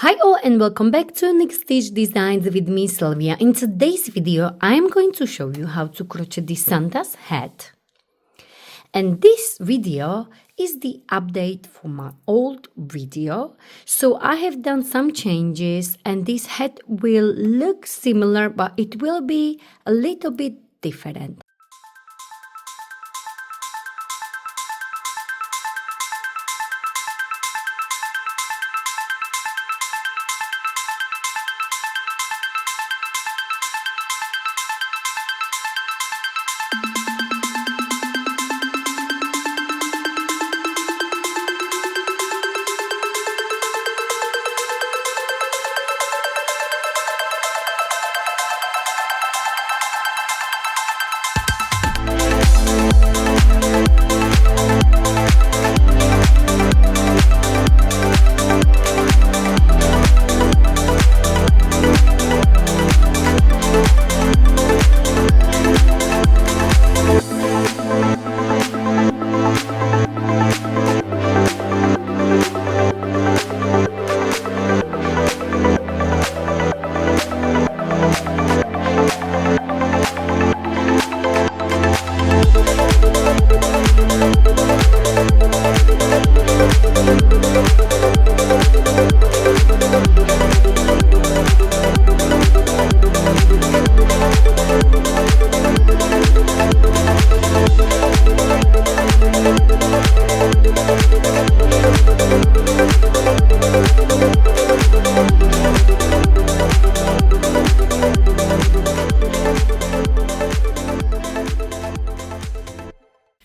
Hi all and welcome back to Next Stitch Designs with me, Sylvia. In today's video, I am going to show you how to crochet this Santa's hat. And this video is the update for my old video. So I have done some changes and this hat will look similar, but it will be a little bit different.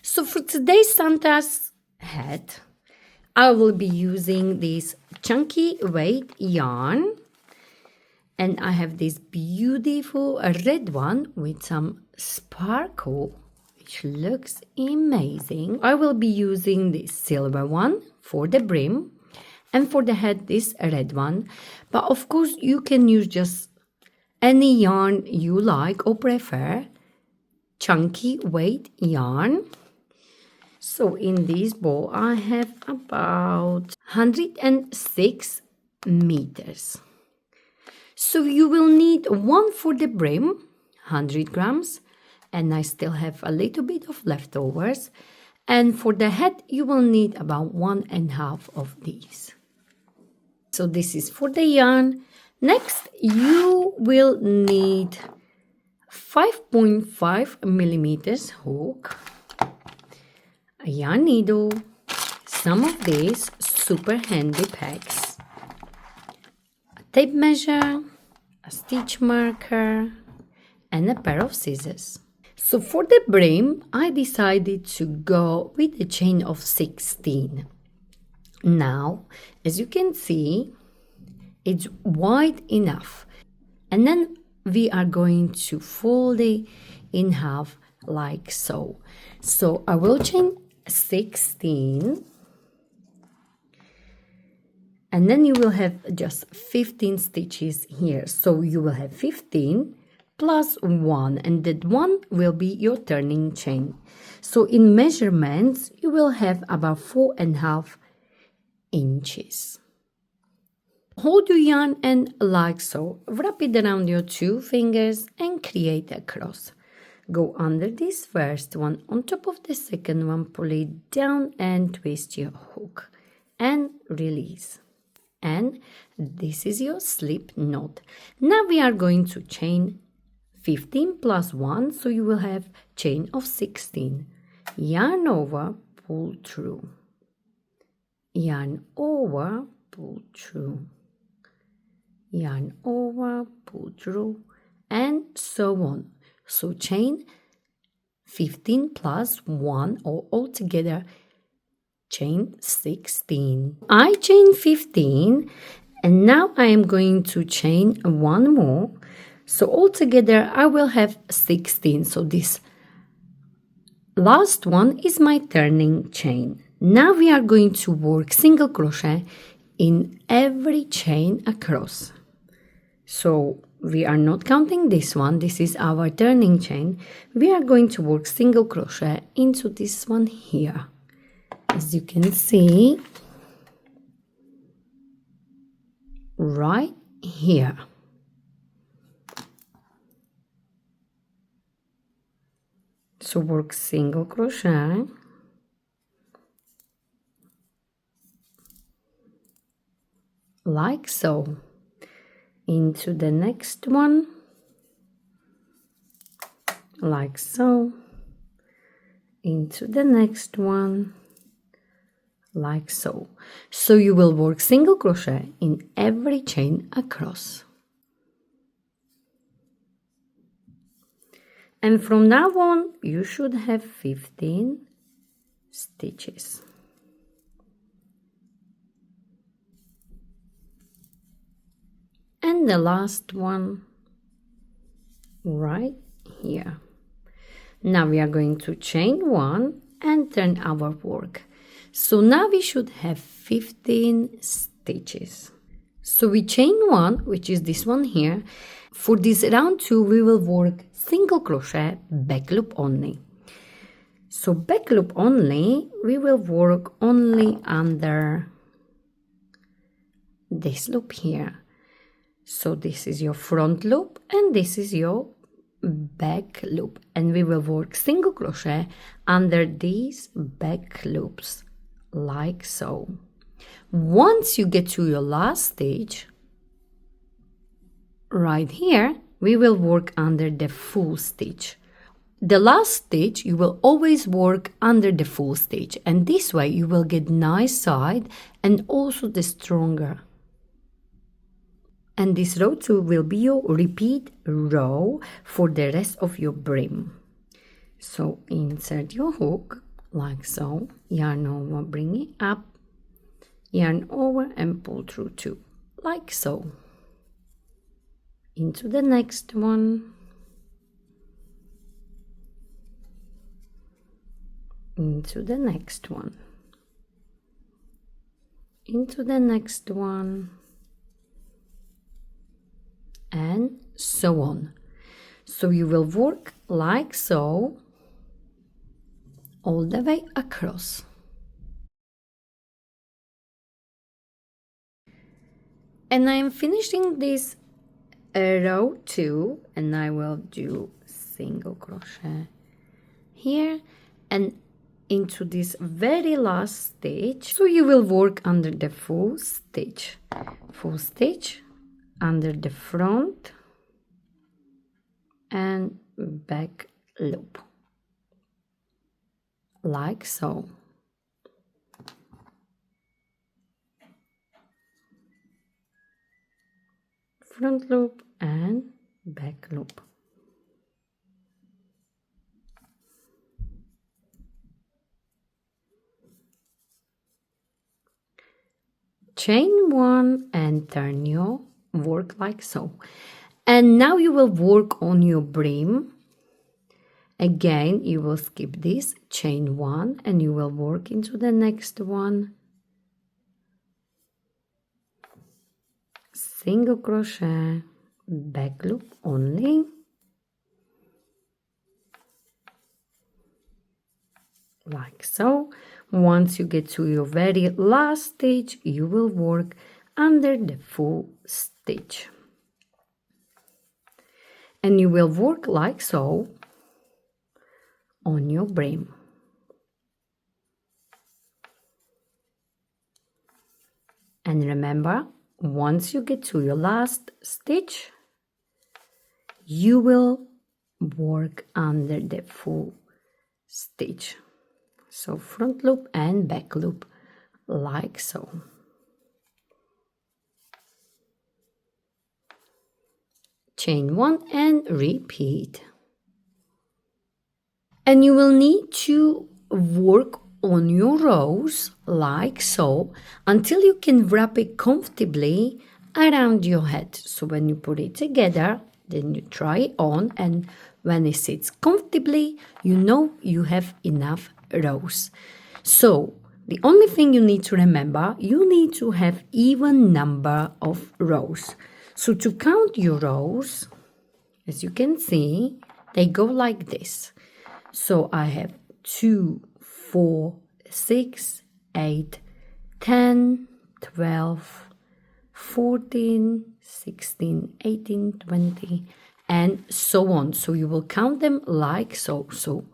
So for today's Santa's hat, I will be using this chunky weight yarn. And I have this beautiful red one with some sparkle, which looks amazing. I will be using this silver one for the brim. And for the hat, this red one. But of course, you can use just any yarn you like or prefer. Chunky weight yarn. So in this bowl, I have about 106 meters. So you will need one for the brim, 100 grams. And I still have a little bit of leftovers. And for the hat, you will need about 1.5 of these. So this is for the yarn. Next, you will need 5.5 millimeters hook, a yarn needle, some of these super handy packs, a tape measure, a stitch marker, and a pair of scissors. So for the brim, I decided to go with a chain of 16. Now, as you can see, it's wide enough. And then we are going to fold it in half like so. So I will chain 16. And then you will have just 15 stitches here. So you will have 15 plus 1. And that 1 will be your turning chain. So in measurements, you will have about 4.5 inches. Hold your yarn and like so, wrap it around your 2 fingers and create a cross. Go under this first one, on top of the second one, pull it down and twist your hook and release. And this is your slip knot. Now we are going to chain 15 plus 1, so you will have chain of 16. Yarn over, pull through. Yarn over, pull through. Yarn over, pull through, and so on. So chain 15 plus 1, or altogether chain 16. I chain 15, and now I am going to chain 1 more. So altogether I will have 16. So this last one is my turning chain. Now we are going to work single crochet in every chain across. So we are not counting this one. This is our turning chain. We are going to work single crochet into this one here. As you can see, right here. So work single crochet, like so, into the next one, like so, into the next one, like so. So you will work single crochet in every chain across. And from now on, you should have 15 stitches. And the last one right here. Now we are going to chain 1 and turn our work. So now we should have 15 stitches. So we chain 1, which is this one here. For this round 2, we will work single crochet back loop only. So back loop only, we will work only under this loop here. So this is your front loop and this is your back loop, and we will work single crochet under these back loops like so. Once you get to your last stitch right here, we will work under the full stitch. The last stitch you will always work under the full stitch, and this way you will get nice side and also the stronger. And this row 2 will be your repeat row for the rest of your brim. So insert your hook like so, yarn over, bring it up, yarn over and pull through 2 like so. Into the next one, into the next one, into the next one, and so on. So you will work like so all the way across. And I am finishing this row 2, and I will do single crochet here and into this very last stitch. So you will work under the full stitch under the front and back loop like so. Front loop and back loop. Chain 1 and turn your work like so. And now you will work on your brim. Again, you will skip this, chain 1, and you will work into the next one. Single crochet, back loop only. Like so. Once you get to your very last stitch, you will work under the full stitch. And you will work like so on your brim. And remember, once you get to your last stitch, you will work under the full stitch. So front loop and back loop like so. Chain 1 and repeat. And you will need to work on your rows like so until you can wrap it comfortably around your head. So when you put it together, then you try it on, and when it sits comfortably, you know you have enough rows. So the only thing you need to remember, you need to have even number of rows. So to count your rows, as you can see, they go like this. So I have 2, 4, 6, 8, 10, 12, 14, 16, 18, 20, and so on. So you will count them like so. So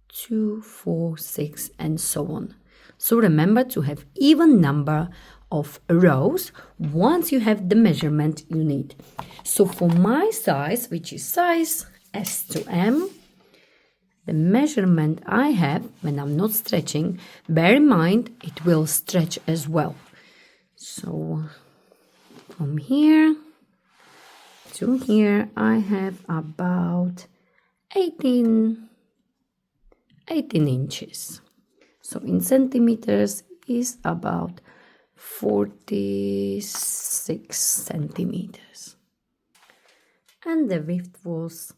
2, 4, 6, and so on. So remember to have even number of rows once you have the measurement you need. So for my size, which is size S to M, the measurement I have when I'm not stretching, bear in mind it will stretch as well. So from here to here I have about 18 inches. So in centimeters is about 46 centimeters. And the width was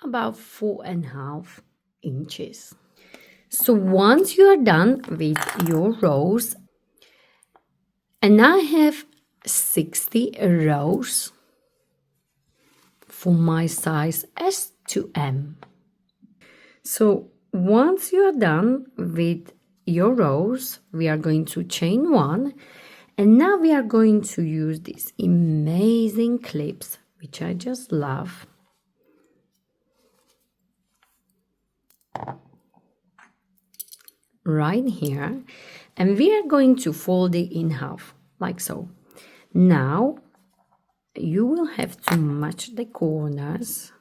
about 4.5 inches. So once you are done with your rows, and I have 60 rows for my size S to M. So once you are done with your rows, we are going to chain one, and now we are going to use these amazing clips, which I just love. Right here, and we are going to fold it in half, like so. Now you will have to match the corners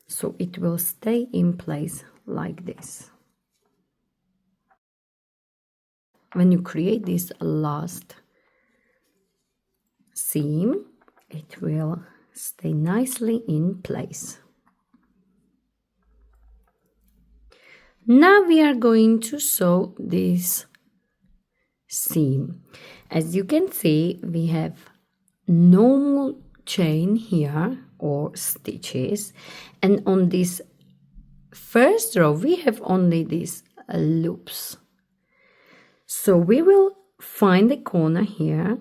so it will stay in place like this. When you create this last seam, it will stay nicely in place. Now we are going to sew this seam. As you can see, we have normal chain here or stitches, and on this first row we have only these loops. So we will find the corner here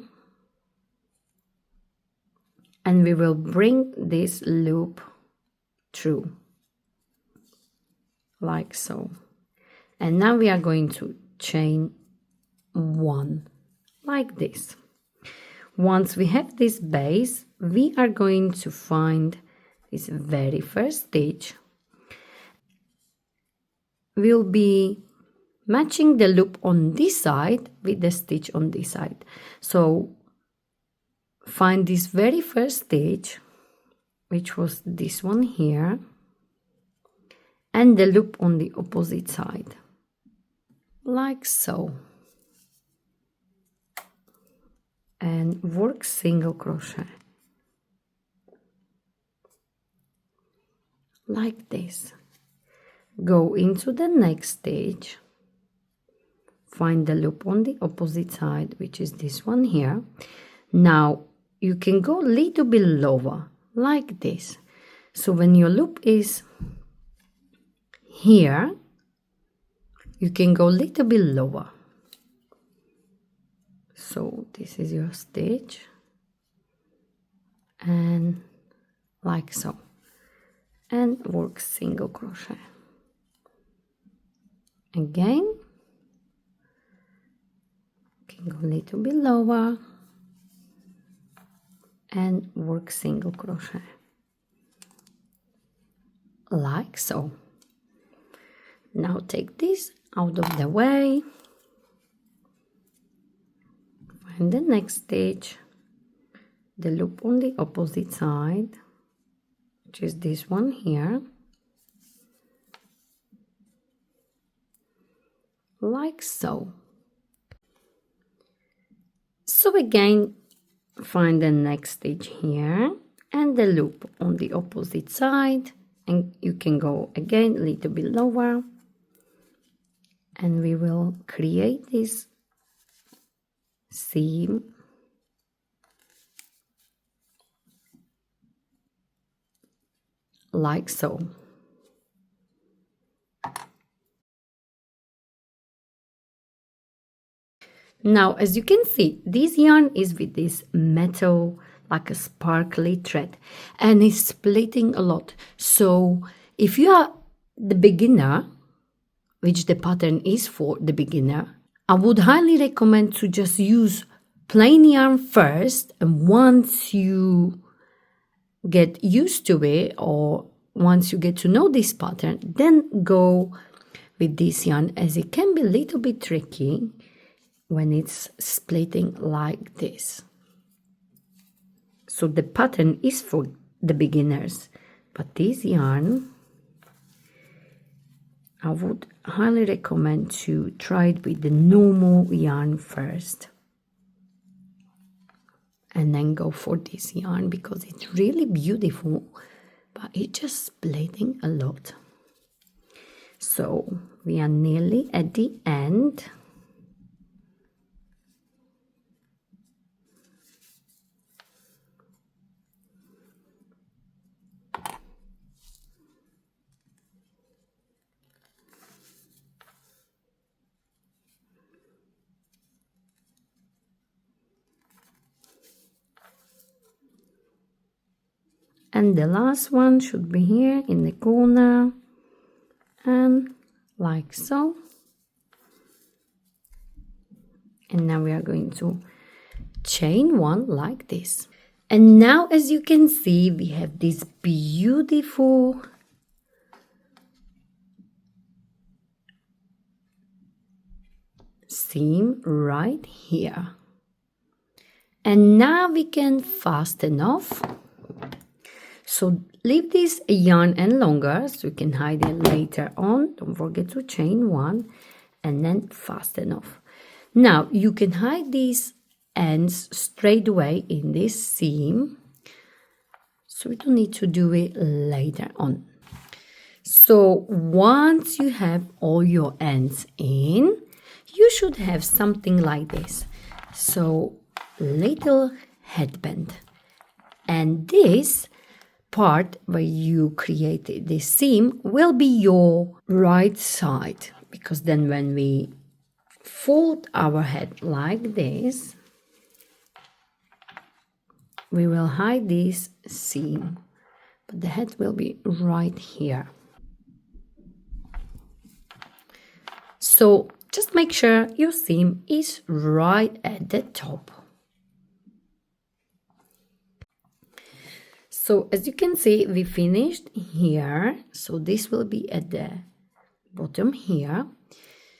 and we will bring this loop through like so. And now we are going to chain one like this. Once we have this base, we are going to find this very first stitch. We'll be matching the loop on this side with the stitch on this side. So find this very first stitch, which was this one here, and the loop on the opposite side, like so. And work single crochet like this. Go into the next stage, find the loop on the opposite side, which is this one here. Now you can go a little bit lower like this. So when your loop is here, you can go a little bit lower. So this is your stitch, and like so, and work single crochet. Again, can go a little bit lower and work single crochet, like so. Now take this out of the way. Find the next stitch, the loop on the opposite side, which is this one here, like so. So again, find the next stitch here and the loop on the opposite side, and you can go again a little bit lower, and we will create this seam like so. Now, as you can see, this yarn is with this metal, like a sparkly thread, and it's splitting a lot. So if you are the beginner, which the pattern is for the beginner, I would highly recommend to just use plain yarn first, and once you get used to it, or once you get to know this pattern, then go with this yarn, as it can be a little bit tricky when it's splitting like this. So the pattern is for the beginners, but this yarn, I would highly recommend to try it with the normal yarn first, and then go for this yarn, because it's really beautiful, but it's just splitting a lot. So we are nearly at the end. And the last one should be here in the corner, and like so. And now we are going to chain one like this. And now, as you can see, we have this beautiful seam right here. And now we can fasten off. So leave this yarn end longer so you can hide it later on. Don't forget to chain one and then fasten off. Now you can hide these ends straight away in this seam, so we don't need to do it later on. So once you have all your ends in, you should have something like this. So little headband, and this part where you created this seam will be your right side, because then when we fold our head like this, we will hide this seam, but the head will be right here. So just make sure your seam is right at the top. So as you can see, we finished here. So this will be at the bottom here.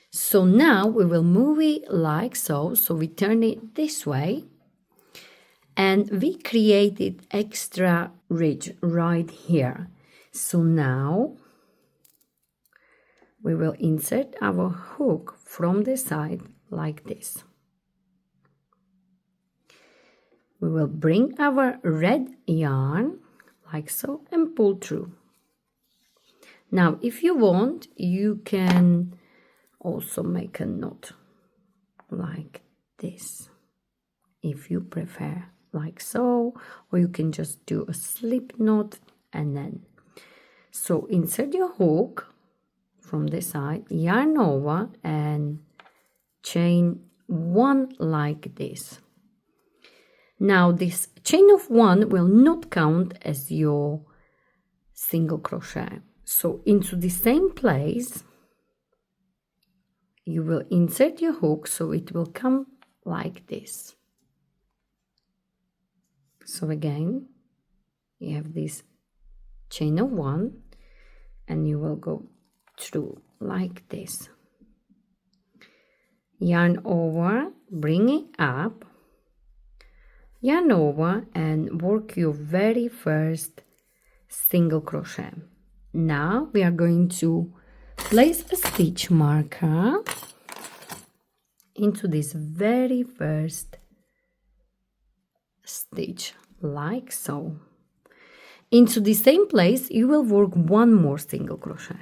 So now we will move it like so. So we turn it this way. And we created extra ridge right here. So now we will insert our hook from the side like this. We will bring our red yarn like so and pull through. Now, if you want, you can also make a knot like this, if you prefer, like so, or you can just do a slip knot and then. So insert your hook from the side, yarn over and chain one like this. Now this chain of one will not count as your single crochet. So into the same place, you will insert your hook so it will come like this. So again, you have this chain of one and you will go through like this. Yarn over, bring it up, yarn over and work your very first single crochet. Now we are going to place a stitch marker into this very first stitch like so. Into the same place you will work one more single crochet.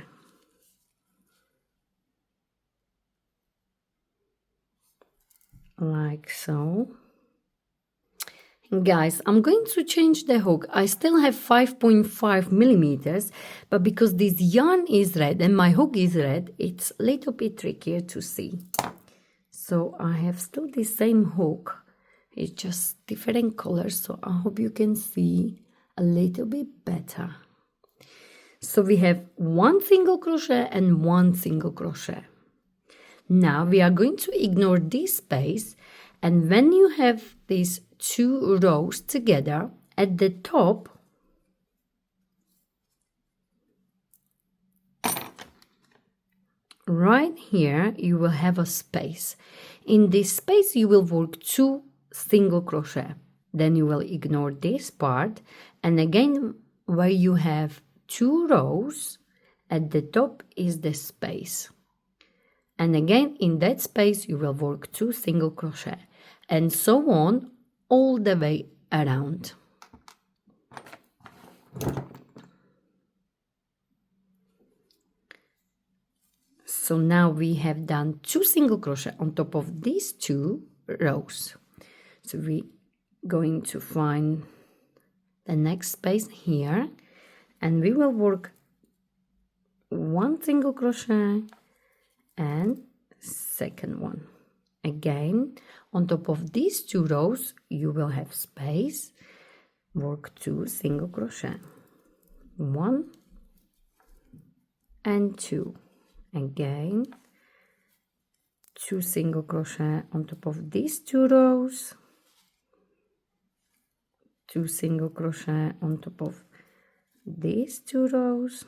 Like so. Guys, I'm going to change the hook. I still have 5.5 millimeters, but because this yarn is red and my hook is red, it's a little bit trickier to see. So I have still the same hook. It's just different colors, so I hope you can see a little bit better. So we have one single crochet and one single crochet. Now we are going to ignore this space And when you have these 2 rows together, at the top, right here, you will have a space. In this space, you will work 2 single crochet. Then you will ignore this part. And again, where you have 2 rows, at the top is the space. And again, in that space, you will work 2 single crochet. And so on, all the way around. So now we have done 2 single crochet on top of these 2 rows. So we're going to find the next space here, and we will work 1 single crochet and second one. Again, on top of these 2 rows, you will have space, work 2 single crochet, 1 and 2. Again, 2 single crochet on top of these 2 rows, 2 single crochet on top of these 2 rows,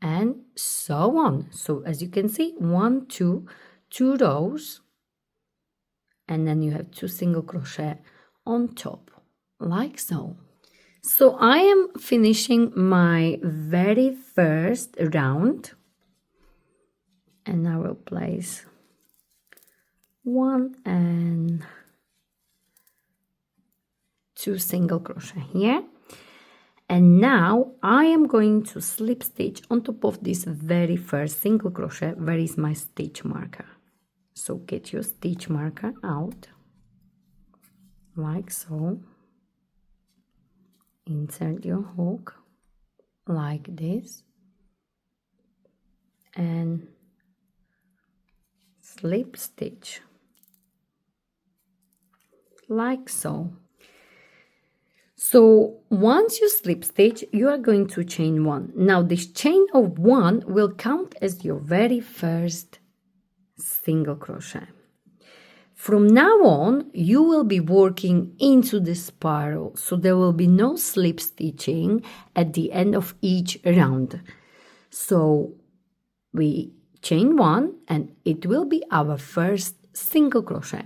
and so on. So as you can see, 1, 2, 2 rows, and then you have 2 single crochet on top, like so. So I am finishing my very first round, and I will place 1 and 2 single crochet here. And now I am going to slip stitch on top of this very first single crochet. Where is my stitch marker? So get your stitch marker out, like so. Insert your hook like this and slip stitch like so. So once you slip stitch, you are going to chain 1. Now this chain of 1 will count as your very first single crochet. From now on, you will be working into the spiral, so there will be no slip stitching at the end of each round. So we chain 1 and it will be our first single crochet.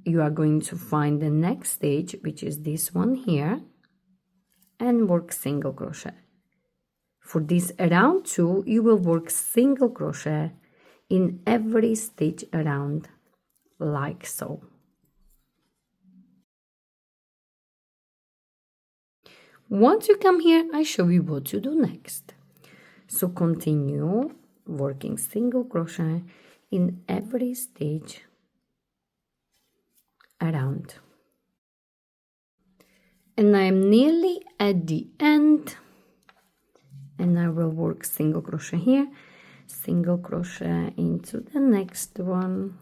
You are going to find the next stitch, which is this one here, and work single crochet. For this round 2, you will work single crochet in every stitch around, like so. Once you come here, I show you what to do next. So continue working single crochet in every stitch around. And I am nearly at the end, and I will work single crochet here, single crochet into the next one.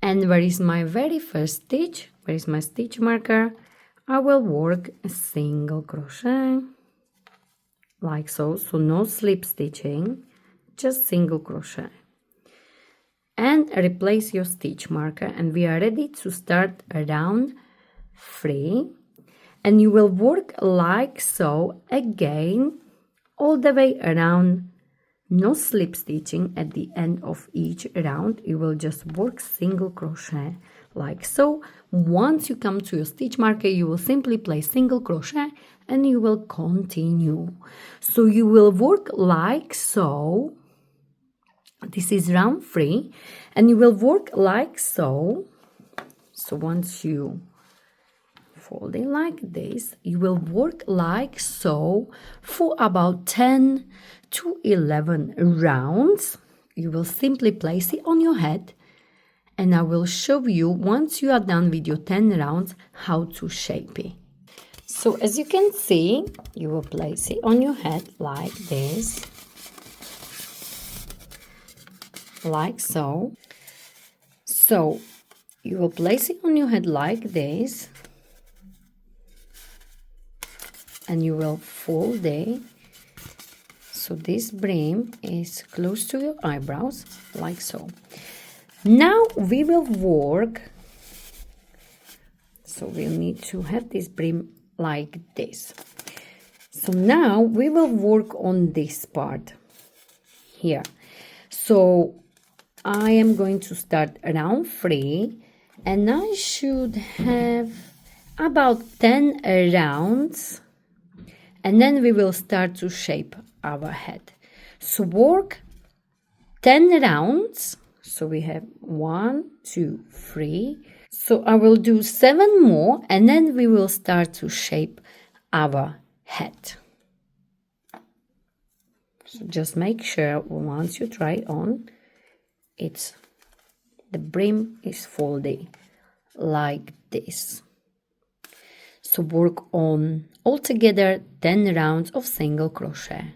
And where is my very first stitch? Where is my stitch marker? I will work a single crochet like so. So no slip stitching, just single crochet. And replace your stitch marker, and we are ready to start round 3. And you will work like so again all the way around. No slip stitching at the end of each round. You will just work single crochet like so. Once you come to your stitch marker, you will simply place single crochet and you will continue. So you will work like so. This is round 3, and you will work like so. So once you fold it like this, you will work like so for about 10 to 11 rounds. You will simply place it on your head, and I will show you once you are done with your 10 rounds how to shape it. So as you can see, you will place it on your head like this, like so. So you will place it on your head like this, and you will fold it so this brim is close to your eyebrows, like so. Now we will work, so we'll need to have this brim like this. So now we will work on this part here. So I am going to start round 3, and I should have about 10 rounds, and then we will start to shape our head. So work 10 rounds. So we have 1, 2, 3. So I will do 7 more, and then we will start to shape our head. So just make sure once you try it on, the brim is folded like this. So work on altogether 10 rounds of single crochet.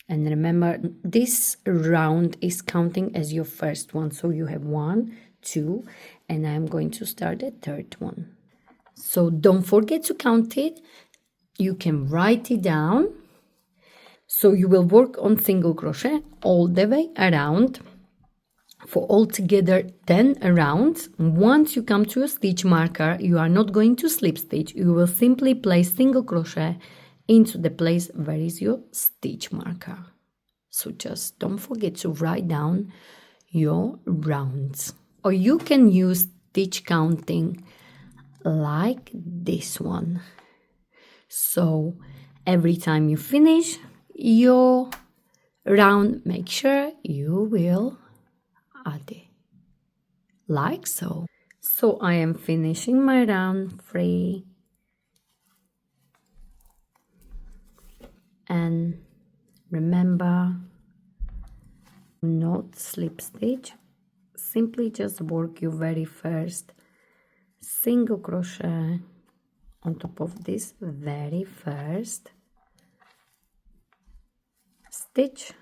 And remember, this round is counting as your first one. So you have 1, 2, and I'm going to start the third one. So don't forget to count it. You can write it down. So you will work on single crochet all the way around for altogether 10 rounds. Once you come to a stitch marker, you are not going to slip stitch. You will simply place single crochet into the place where is your stitch marker. So just don't forget to write down your rounds. Or you can use stitch counting like this one. So every time you finish your round, make sure you will add it like so. So I am finishing my round 3, and remember, not slip stitch. Simply just work your very first single crochet on top of this very first stitch.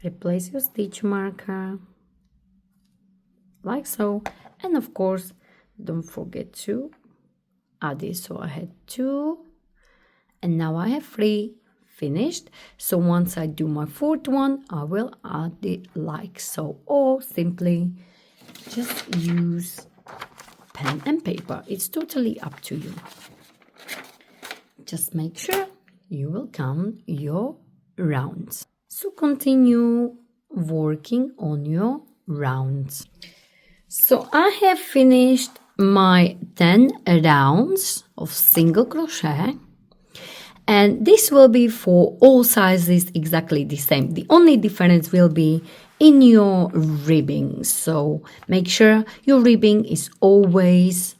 Replace your stitch marker like so, and of course don't forget to add it. So I had 2, and now I have 3 finished. So once I do my 4th one, I will add it like so, or simply just use pen and paper. It's totally up to you. Just make sure you will count your rounds. So continue working on your rounds. So I have finished my 10 rounds of single crochet, and this will be for all sizes exactly the same. The only difference will be in your ribbing. So make sure your ribbing is always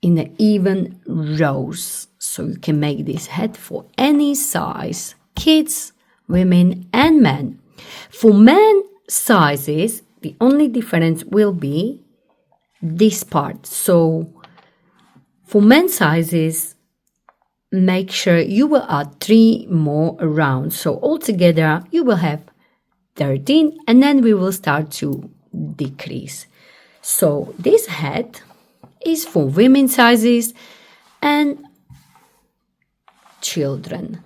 in the even rows, so you can make this hat for any size, kids, women and men. For men sizes, the only difference will be this part. So for men sizes, make sure you will add 3 more rounds. So altogether you will have 13, and then we will start to decrease. So this hat is for women sizes and children.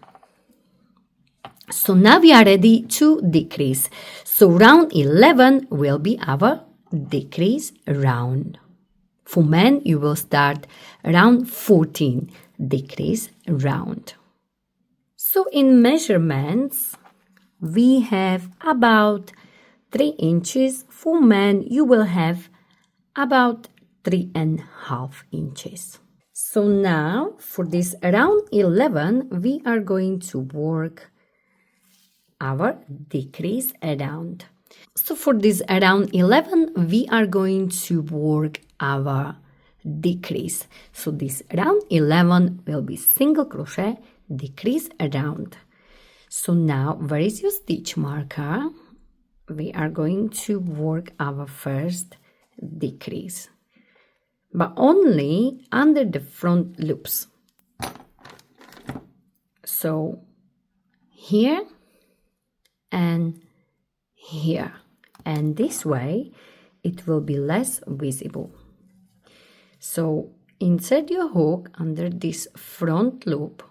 So now we are ready to decrease. So round 11 will be our decrease round. For men, you will start round 14, decrease round. So in measurements, we have about 3 inches. For men, you will have about 3.5 inches. So now for this round 11, we are going to work our decrease round. So for this round 11, we are going to work our decrease. So this round 11 will be single crochet, decrease round. So now where is your stitch marker? We are going to work our first decrease, but only under the front loops. So here and here, and this way it will be less visible. So insert your hook under this front loop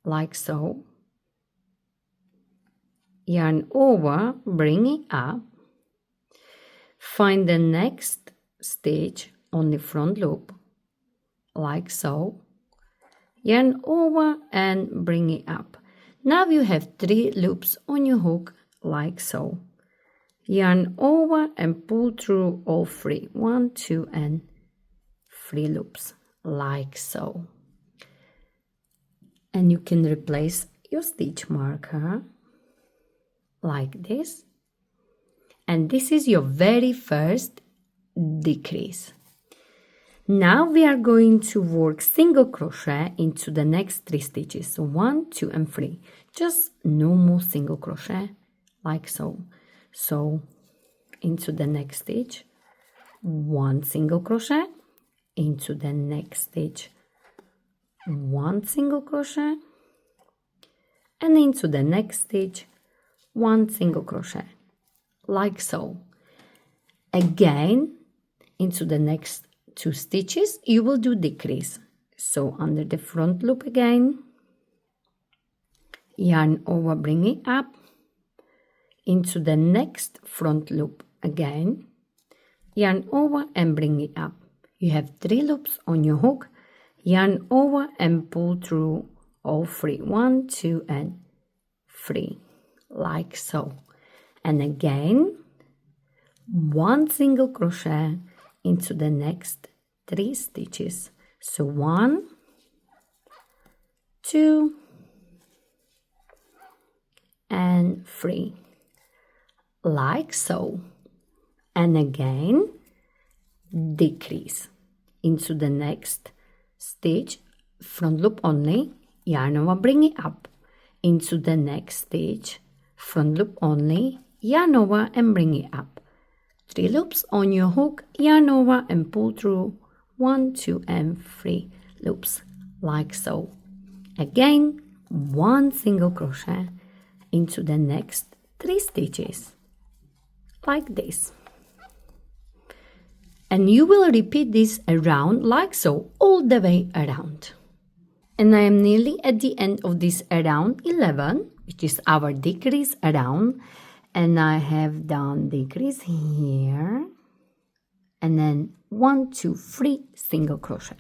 like so, yarn over, bring it up, find the next stitch on the front loop, like so, yarn over and bring it up. Now you have 3 loops on your hook, like so. Yarn over and pull through all 3, 1, 2 and 3 loops, like so. And you can replace your stitch marker like this. And this is your very first decrease. Now we are going to work single crochet into the next 3 stitches. So 1, 2 and 3. Just normal single crochet, like so. So into the next stitch, 1 single crochet, into the next stitch, 1 single crochet, and into the next stitch, 1 single crochet, like so. Again, into the next 2 stitches, you will do decrease. So under the front loop again, yarn over, bring it up, into the next front loop again, yarn over and bring it up. You have 3 loops on your hook, yarn over and pull through all 3, 1, 2 and 3, like so. And again, 1 single crochet into the next 3 stitches. So 1, 2 and 3, like so. And again, decrease into the next stitch, front loop only, yarn over, bring it up, into the next stitch, front loop only, yarn over and bring it up. 3 loops on your hook, yarn over and pull through 1, 2 and 3 loops, like so. Again, 1 single crochet into the next 3 stitches, like this. And you will repeat this around, like so, all the way around. And I am nearly at the end of this around 11, which is our decrease around. And I have done decrease here. And then 1, 2, 3 single crochet.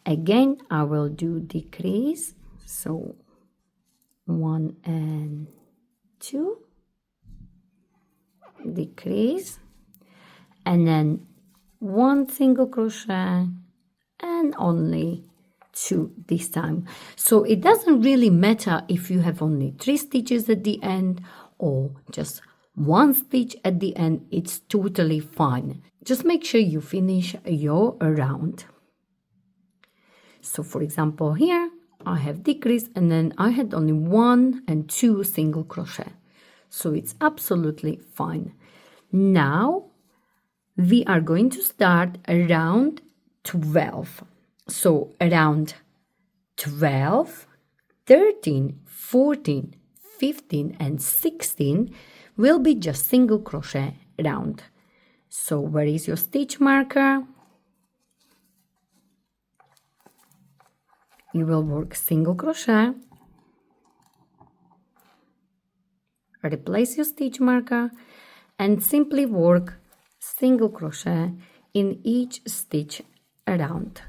Again, I will do decrease. So 1 and 2. Decrease. And then 1 single crochet and only 2 this time. So it doesn't really matter if you have only 3 stitches at the end or just 1 stitch at the end. It's totally fine. Just make sure you finish your round. So for example, here I have decreased and then I had only 1 and 2 single crochet. So it's absolutely fine. Now we are going to start around 12. So around 12, 13, 14, 15 and 16 will be just single crochet round. So where is your stitch marker? You will work single crochet, replace your stitch marker and simply work single crochet in each stitch around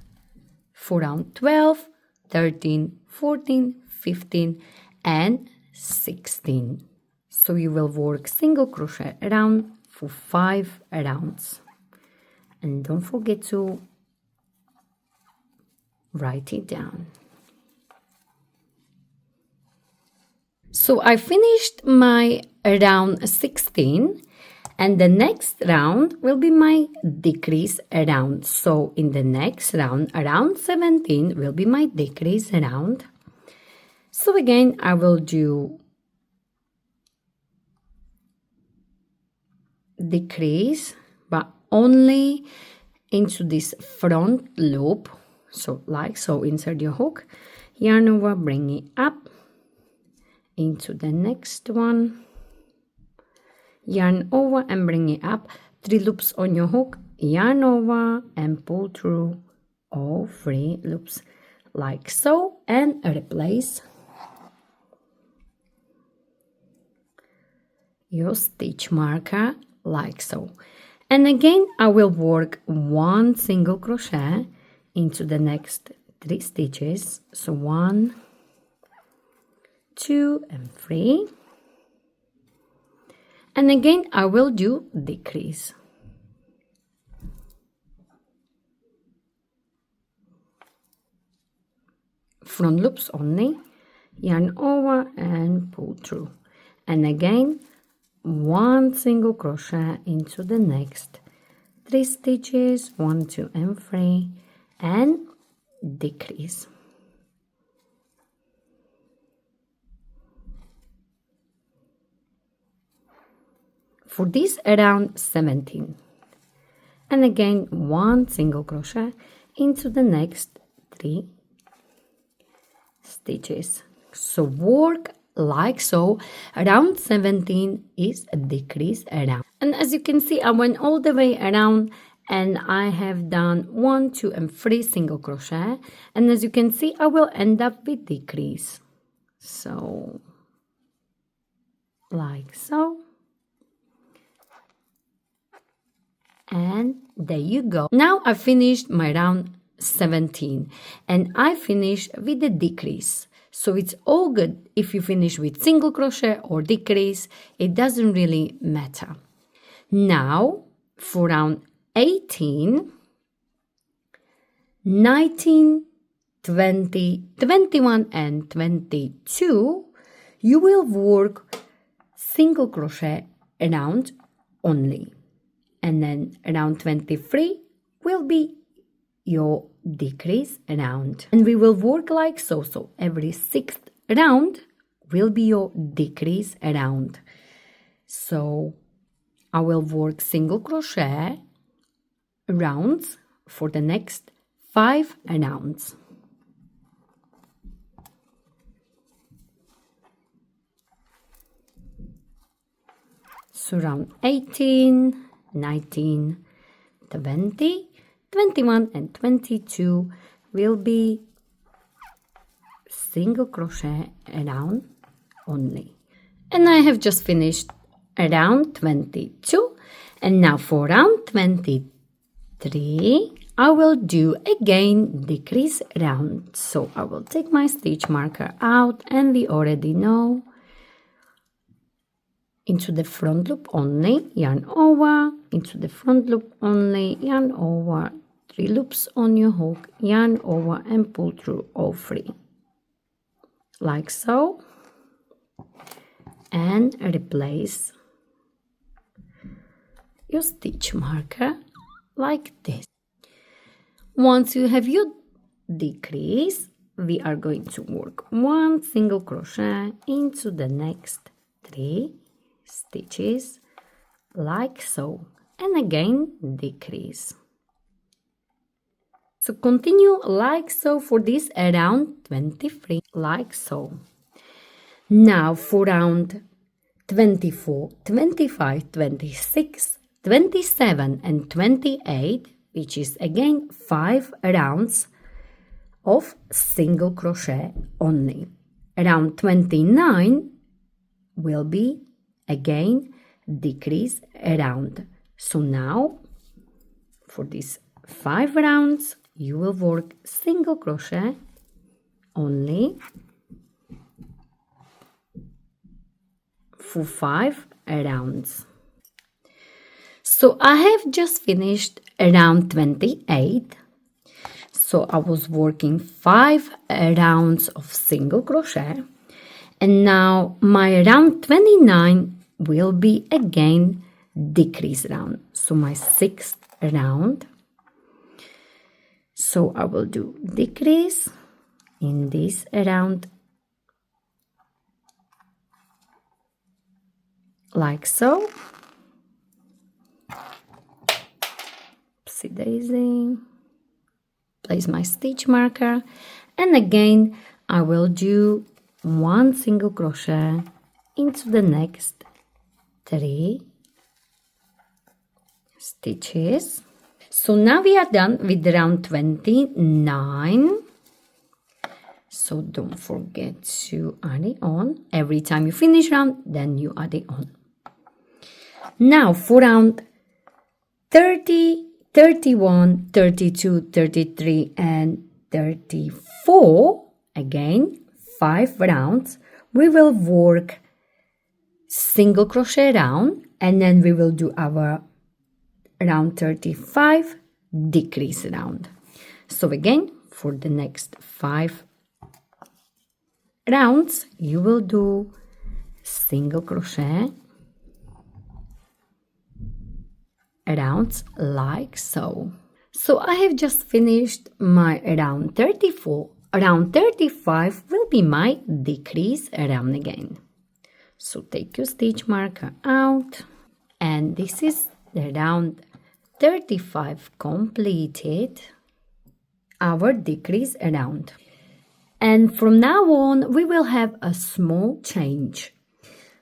for round 12, 13, 14, 15 and 16. So you will work single crochet around for 5 rounds. And don't forget to write it down. So I finished my round 16. And the next round will be my decrease round. So in the next round, around 17 will be my decrease round. So again, I will do decrease, but only into this front loop. So like so, insert your hook, yarn over, bring it up into the next one. Yarn over and bring it up, 3 loops on your hook, yarn over and pull through all 3 loops like so and replace your stitch marker like so. And again, I will work 1 single crochet into the next 3 stitches. So 1, 2 and 3. And again, I will do decrease. Front loops only, yarn over and pull through. And again, 1 single crochet into the next 3 stitches, 1, 2 and 3, and decrease. For this, around 17. And again, 1 single crochet into the next 3 stitches. So work like so. Around 17 is a decrease around. And as you can see, I went all the way around and I have done 1, 2 and 3 single crochet. And as you can see, I will end up with decrease. So like so. And there you go. Now I finished my round 17 and I finished with a decrease. So it's all good if you finish with single crochet or decrease, it doesn't really matter. Now for round 18, 19, 20, 21 and 22, you will work single crochet around only. And then around 23 will be your decrease round. And we will work like so. So every 6th round will be your decrease round. So I will work single crochet rounds for the next 5 rounds. So round 18, 19, 20, 21 and 22 will be single crochet round only. And I have just finished round 22. And now for round 23, I will do again decrease round. So I will take my stitch marker out and we already know into the front loop only, yarn over, into the front loop only, yarn over, 3 loops on your hook, yarn over and pull through all 3. Like so. And replace your stitch marker like this. Once you have your decrease, we are going to work 1 single crochet into the next 3 stitches like so, and again decrease. So continue like so for this around 23, like so. Now for round 24, 25, 26, 27 and 28, which is again 5 rounds of single crochet only. Around 29 will be again decrease round. So now for these 5 rounds you will work single crochet only for 5 rounds. So I have just finished round 28. So I was working 5 rounds of single crochet, and now my round 29 will be again decrease round. So my 6th round. So I will do decrease in this round like so. Oopsie daisy. Place my stitch marker, and again I will do 1 single crochet into the next 3 stitches. So now we are done with round 29. So don't forget to add it on. Every time you finish round, then you add it on. Now for round 30, 31, 32, 33, and 34, again 5 rounds, we will work single crochet round, and then we will do our round 35 decrease round. So again, for the next 5 rounds, you will do single crochet rounds like so. So I have just finished my round 34. Round 35 will be my decrease round again. So take your stitch marker out, and this is the round 35 completed, our decrease round. And from now on, we will have a small change.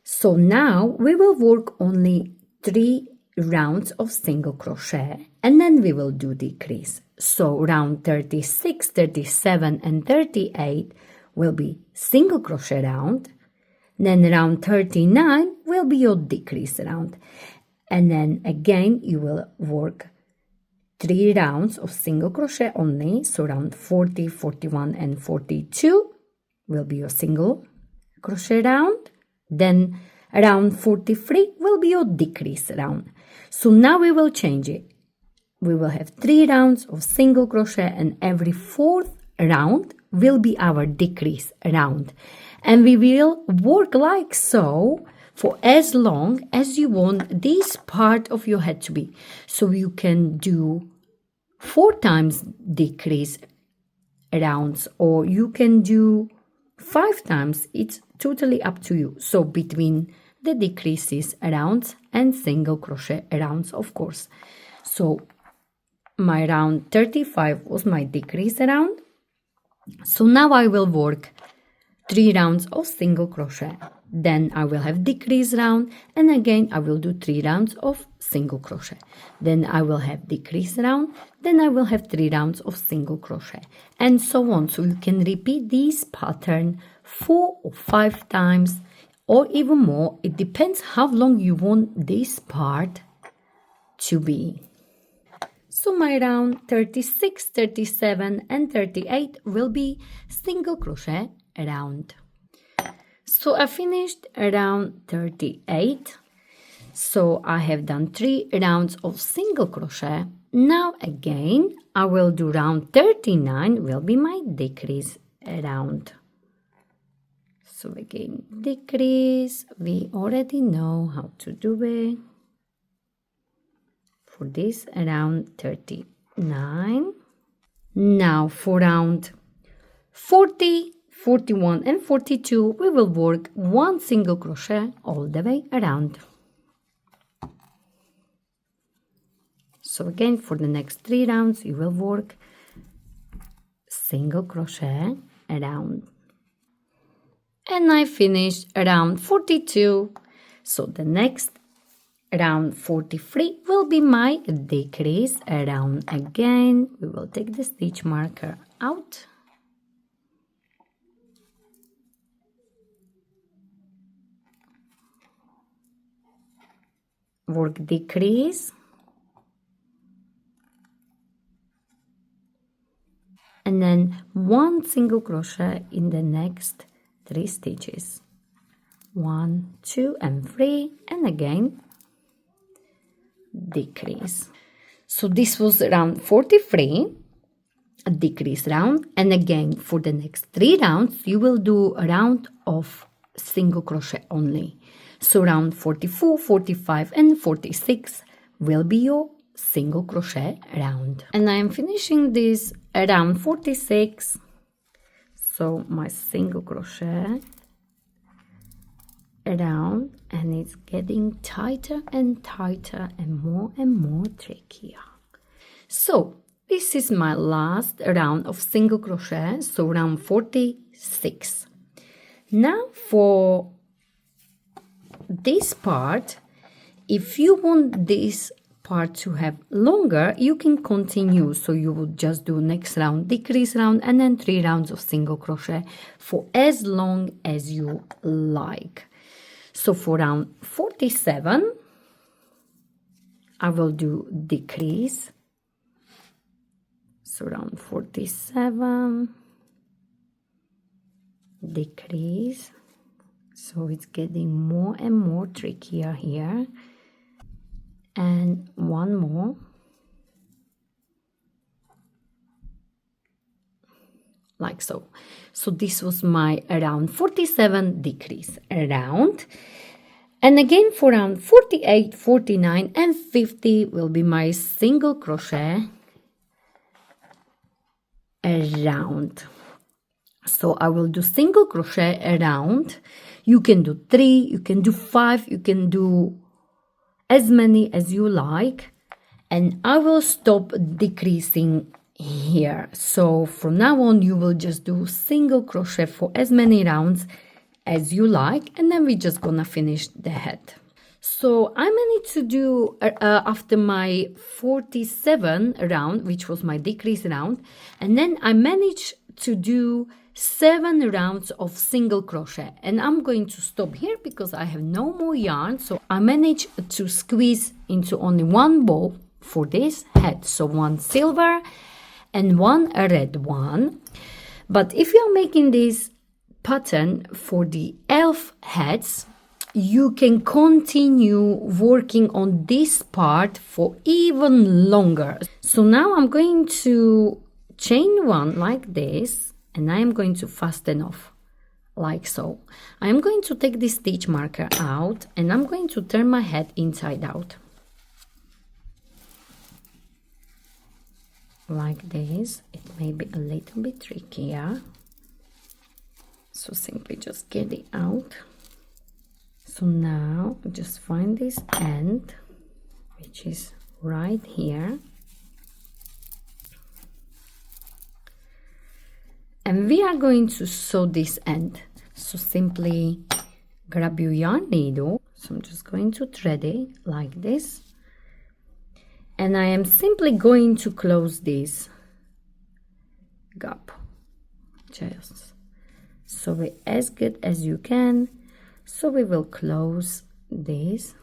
So now we will work only 3 rounds of single crochet, and then we will do decrease. So round 36, 37, and 38 will be single crochet round. Then round 39 will be your decrease round. And then again, you will work 3 rounds of single crochet only. So round 40, 41, and 42 will be your single crochet round. Then round 43 will be your decrease round. So now we will change it. We will have 3 rounds of single crochet, and every 4th round will be our decrease round. And we will work like so for as long as you want this part of your hat to be. So you can do 4 times decrease rounds, or you can do 5 times. It's totally up to you. So between the decreases rounds and single crochet rounds, of course. So my round 35 was my decrease round. So now I will work 3 rounds of single crochet. Then I will have decrease round, and again I will do 3 rounds of single crochet. Then I will have decrease round, then I will have 3 rounds of single crochet, and so on. So you can repeat this pattern 4 or 5 times, or even more. It depends how long you want this part to be. So my round 36, 37, and 38 will be single crochet round. So I finished round 38. So I have done 3 rounds of single crochet. Now again, I will do round 39 will be my decrease round. So again, decrease, we already know how to do it. For this round 39. Now for round 40, 41, and 42, we will work 1 single crochet all the way around. So again, for the next 3 rounds, you will work single crochet around. And I finished around 42. So the next round 43 will be my decrease round again. We will take the stitch marker out. Work decrease. And then 1 single crochet in the next 3 stitches. 1, 2, and 3, and again decrease. So this was round 43, a decrease round, and again for the next 3 rounds you will do a round of single crochet only. So round 44, 45, and 46 will be your single crochet round. And I am finishing this around 46. So my single crochet around, and it's getting tighter and tighter and more trickier. So this is my last round of single crochet, so round 46. Now for this part, if you want this part to have longer, you can continue. So you will just do next round decrease round, and then 3 rounds of single crochet for as long as you like. So for round 47, I will do decrease. So around 47, decrease. So it's getting more and more trickier here. And one more. Like so. So this was my around 47 decrease around. And again for round 48, 49 and 50 will be my single crochet around. So I will do single crochet around. You can do 3, you can do 5, you can do as many as you like. And I will stop decreasing here. So from now on you will just do single crochet for as many rounds as you like, and then we're just gonna finish the head. So I managed to do after my 47 round, which was my decrease round, and then I managed to do 7 rounds of single crochet, and I'm going to stop here because I have no more yarn. So I managed to squeeze into only one ball for this head, so one silver and one red one. But if you're making this pattern for the elf heads, you can continue working on this part for even longer. So now I'm going to chain one like this, and I am going to fasten off like so. I am going to take this stitch marker out, and I'm going to turn my head inside out like this. It may be a little bit trickier, so simply just get it out. So now just find this end, which is right here, and we are going to sew this end. So simply grab your yarn needle. So I'm just going to thread it like this, and I am simply going to close this gap, just sew it as good as you can. So we will close this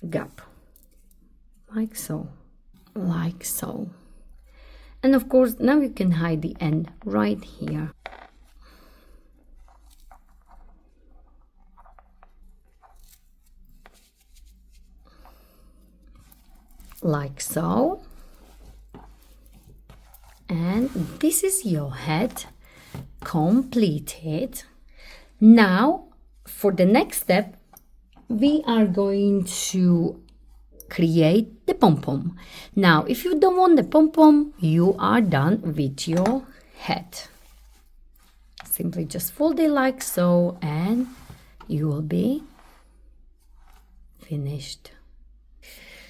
gap like so, like so. And of course now you can hide the end right here. Like so. And this is your head completed. Now for the next step, we are going to create the pom-pom. Now if you don't want the pom-pom, you are done with your head. Simply just fold it like so, and you will be finished.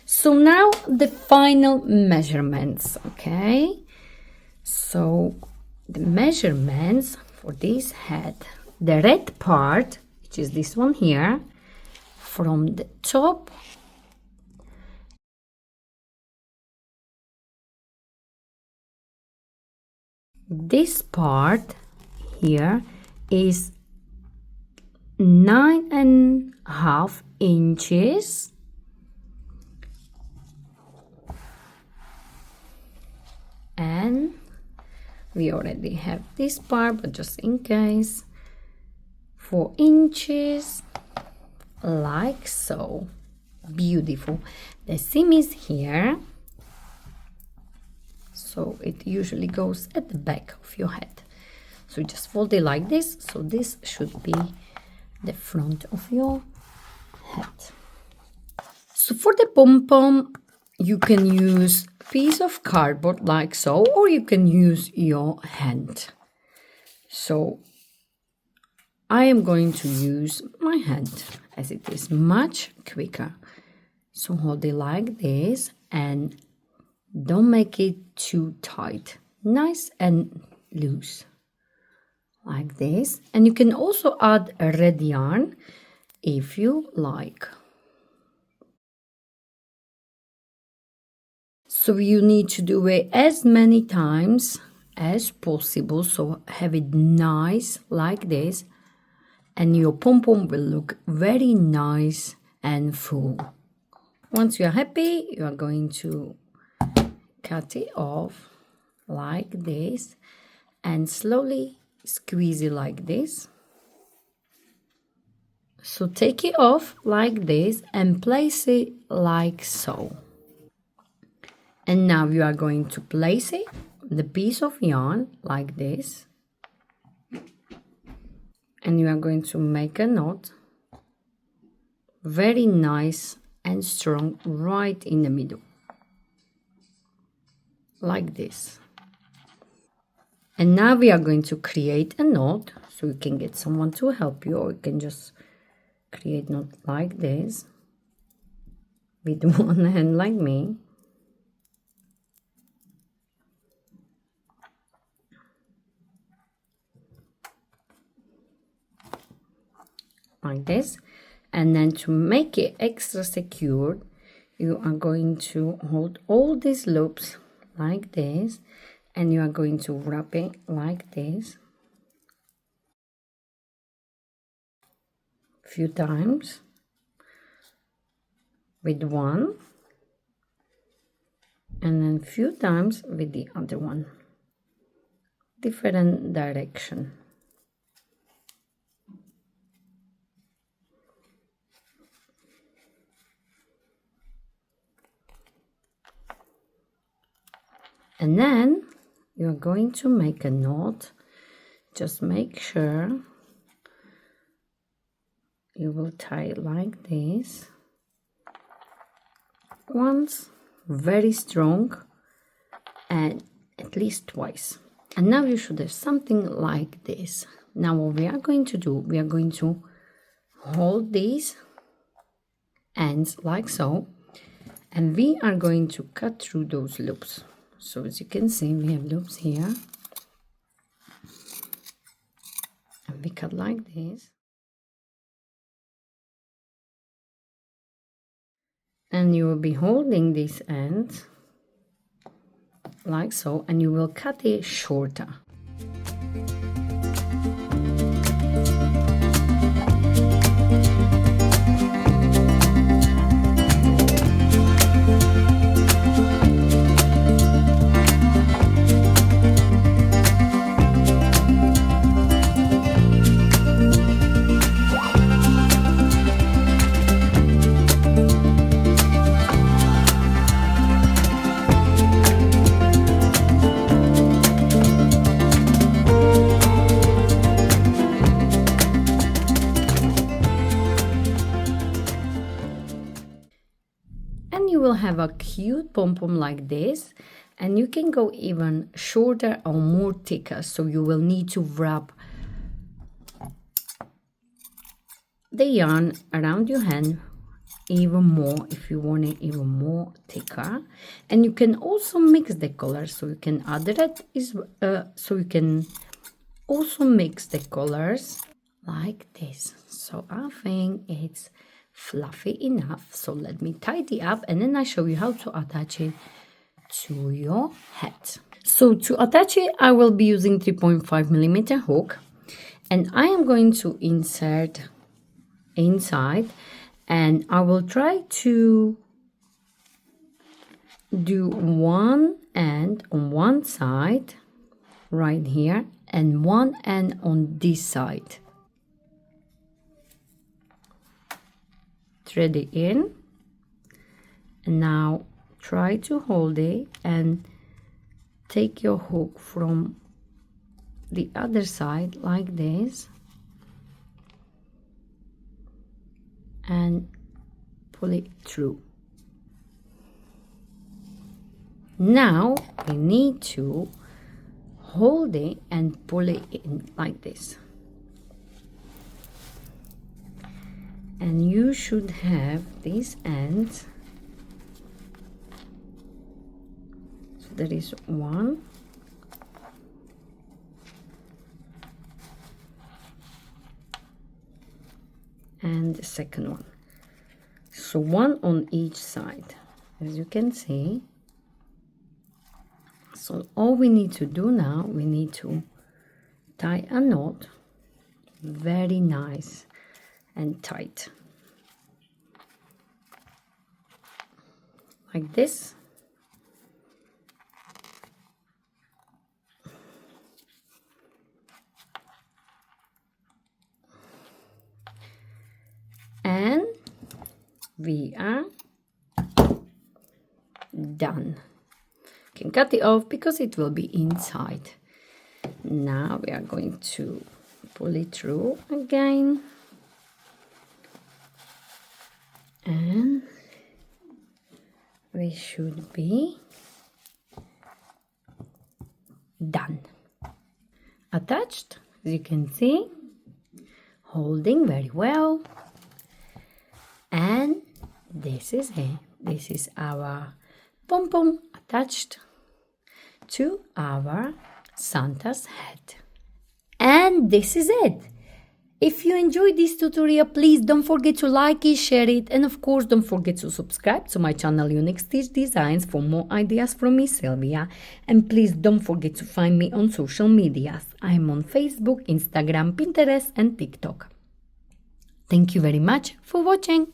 So now the final measurements, okay? So the measurements for this head, the red part, which is this one here, from the top this part here is 9.5 inches, and we already have this part, but just in case, 4 inches, like so. Beautiful. The seam is here, so it usually goes at the back of your head. So you just fold it like this. So this should be the front of your head. So for the pom-pom, you can use a piece of cardboard like so, or you can use your hand. So I am going to use my hand as it is much quicker. So hold it like this and don't make it too tight. Nice and loose like this. And you can also add a red yarn if you like. So you need to do it as many times as possible. So have it nice like this, and your pom-pom will look very nice and full. Once you are happy, you are going to cut it off like this and slowly squeeze it like this. So take it off like this and place it like so. And now you are going to place it, the piece of yarn, like this. And you are going to make a knot, very nice and strong, right in the middle. Like this. And now we are going to create a knot, so you can get someone to help you, or you can just create knot like this, with one hand like me. Like this. And then to make it extra secure, you are going to hold all these loops like this, and you are going to wrap it like this a few times with one, and then a few times with the other one, different direction. And then you're going to make a knot. Just make sure you will tie it like this. Once, very strong, and at least twice. And now you should have something like this. Now what we are going to do, we are going to hold these ends like so, and we are going to cut through those loops. So as you can see, we have loops here, and we cut like this, and you will be holding this end like so, and you will cut it shorter. Have a cute pom-pom like this, and you can go even shorter or more thicker, so you will need to wrap the yarn around your hand even more if you want it even more thicker. And you can also mix the colors, so you can add that so you can also mix the colors like this. So I think it's fluffy enough, so let me tidy up and then I show you how to attach it to your hat. So to attach it, I will be using 3.5mm hook, and I am going to insert inside, and I will try to do one end on one side right here and one end on this side. Thread it in, and now try to hold it and take your hook from the other side like this and pull it through. Now we need to hold it and pull it in like this. And you should have these ends. So there is one, and the second one. So one on each side, as you can see. So all we need to do now, we need to tie a knot very nice and tight. like this. And we are done. You can cut it off because it will be inside. Now we are going to pull it through again. And we should be done. Attached, as you can see, holding very well. And this is it. This is our pom-pom attached to our Santa's hat. And this is it. If you enjoyed this tutorial, please don't forget to like it, share it, and of course don't forget to subscribe to my channel Unique Stitch Designs for more ideas from me, Sylvia. And please don't forget to find me on social medias. I'm on Facebook, Instagram, Pinterest and TikTok. Thank you very much for watching.